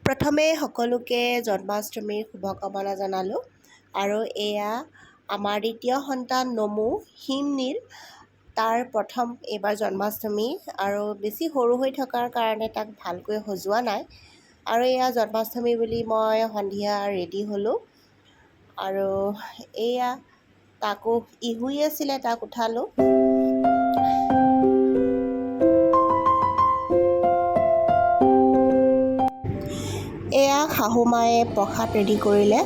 প্ৰথমে সকলোকে জন্মাষ্টমীৰ শুভকামনা জনালোঁ আৰু এয়া আমাৰ দ্বিতীয় সন্তান নমু হিমনীল তাৰ প্ৰথম এইবাৰ জন্মাষ্টমী আৰু বেছি সৰু হৈ থকাৰ কাৰণে তাক ভালকৈ সজোৱা নাই আৰু এয়া জন্মাষ্টমী বুলি মই সন্ধিয়া ৰেডি হ'লোঁ আৰু এয়া তাকো ই শুই আছিলে তাক উঠালোঁ। এয়া শাহুমায়ে প্ৰসাদ ৰেডি কৰিলে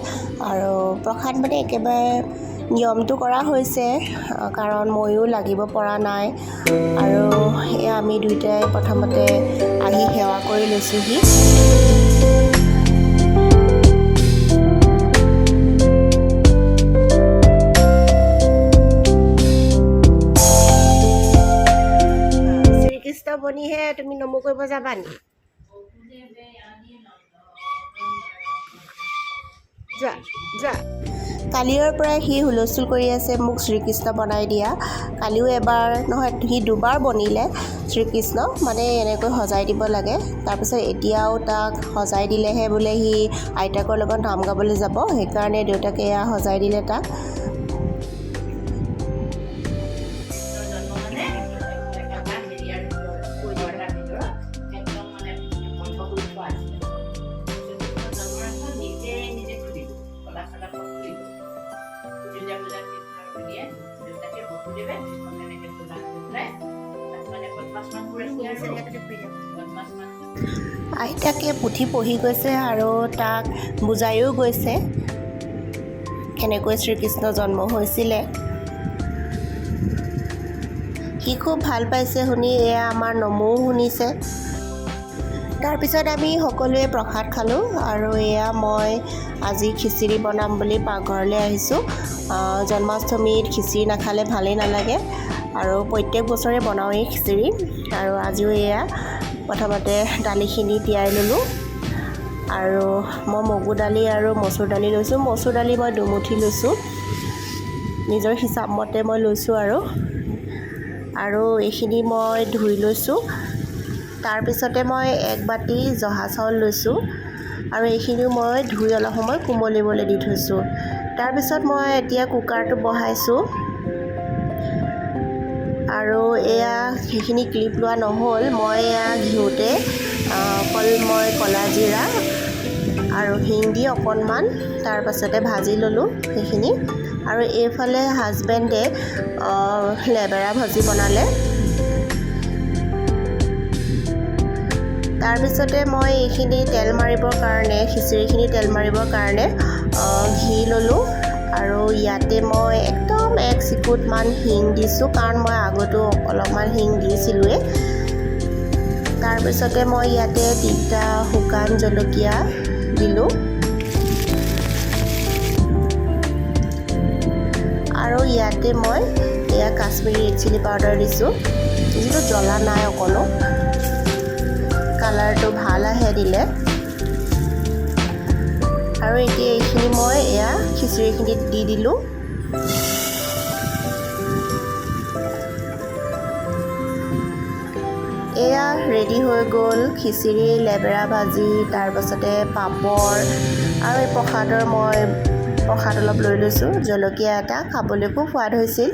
আৰু প্ৰসাদ মানে একেবাৰে নিয়মটো কৰা হৈছে কাৰণ ময়ো লাগিব পৰা নাই আৰু এয়া আমি দুয়োটাই প্ৰথমতে আহি সেৱা কৰি লৈছোঁহি। শ্ৰীকৃষ্ণ বনিহে তুমি নমো কৰিব যাবা নেকি? কালিৰ পৰাই সি হুলস্থুল কৰি আছে মোক শ্ৰীকৃষ্ণ বনাই দিয়া। কালিও এবাৰ নহয় সি দুবাৰ বনিলে শ্ৰীকৃষ্ণ মানে এনেকৈ সজাই দিব লাগে। তাৰপিছত এতিয়াও তাক সজাই দিলেহে বোলে সি আইতাকৰ লগত নাম গাবলৈ যাব, সেইকাৰণে দেউতাকে এয়া সজাই দিলে তাক। আইতাকে পুথি পঢ়ি গৈছে আৰু তাক বুজাইও গৈছে কেনেকৈ শ্ৰীকৃষ্ণ জন্ম হৈছিলে। সি খুব ভাল পাইছে শুনি, এয়া আমাৰ নমুও শুনিছে। তাৰপিছত আমি সকলোৱে প্ৰসাদ খালোঁ আৰু এয়া মই আজি খিচিৰি বনাম বুলি পাকঘৰলৈ আহিছোঁ। জন্মাষ্টমীত খিচিৰি নাখালে ভালেই নালাগে আৰু প্ৰত্যেক বছৰে বনাওঁৱেই খিচিৰি আৰু আজিও এয়া প্ৰথমতে দালিখিনি তিয়াই ল'লোঁ আৰু মই মগু দালি আৰু মচুৰ দালি লৈছোঁ। মচুৰ দালি মই দুমুঠি লৈছোঁ, নিজৰ হিচাপ মতে মই লৈছোঁ আৰু এইখিনি মই ধুই লৈছোঁ। তাৰপিছতে মই এক বাতি জহা চাউল লৈছোঁ আৰু এইখিনিও মই ধুই অলপ সময় কোমলিবলৈ দি থৈছোঁ। তাৰপিছত মই এতিয়া কুকাৰটো বহাইছোঁ আৰু এয়া সেইখিনি ক্লিপ লোৱা নহ'ল, মই এয়া ঘিউতে অকল মই ক'লা জিৰা আৰু হিং দি অকণমান তাৰপাছতে ভাজি ল'লোঁ সেইখিনি। আৰু এইফালে হাজবেণ্ডে লেবেৰা ভাজি বনালে। তাৰপিছতে মই এইখিনি তেল মাৰিবৰ কাৰণে খিচিৰিখিনি তেল মাৰিবৰ কাৰণে ঘি ল'লোঁ আৰু ইয়াতে মই একদম এক চিকুটমান হিং দিছোঁ কাৰণ মই আগতো অলপমান হিং দিছিলোঁৱে। তাৰপিছতে মই ইয়াতে 3টা শুকান জলকীয়া দিলোঁ আৰু ইয়াতে মই এয়া কাশ্মীৰী ৰেড চিলি পাউডাৰ দিছোঁ, যিটো জ্বলা নাই অকণো, কালাৰটো ভাল আহে দিলে। আৰু এতিয়া এইখিনি মই এয়া খিচিৰিখিনিত দি দিলোঁ। এয়া ৰেডি হৈ গ'ল খিচিৰি, লেবেৰা ভাজি, তাৰপাছতে পাপৰ আৰু এই প্ৰসাদ অলপ লৈ লৈছোঁ, জলকীয়া এটা, খাবলৈ খুব সোৱাদ হৈছিল।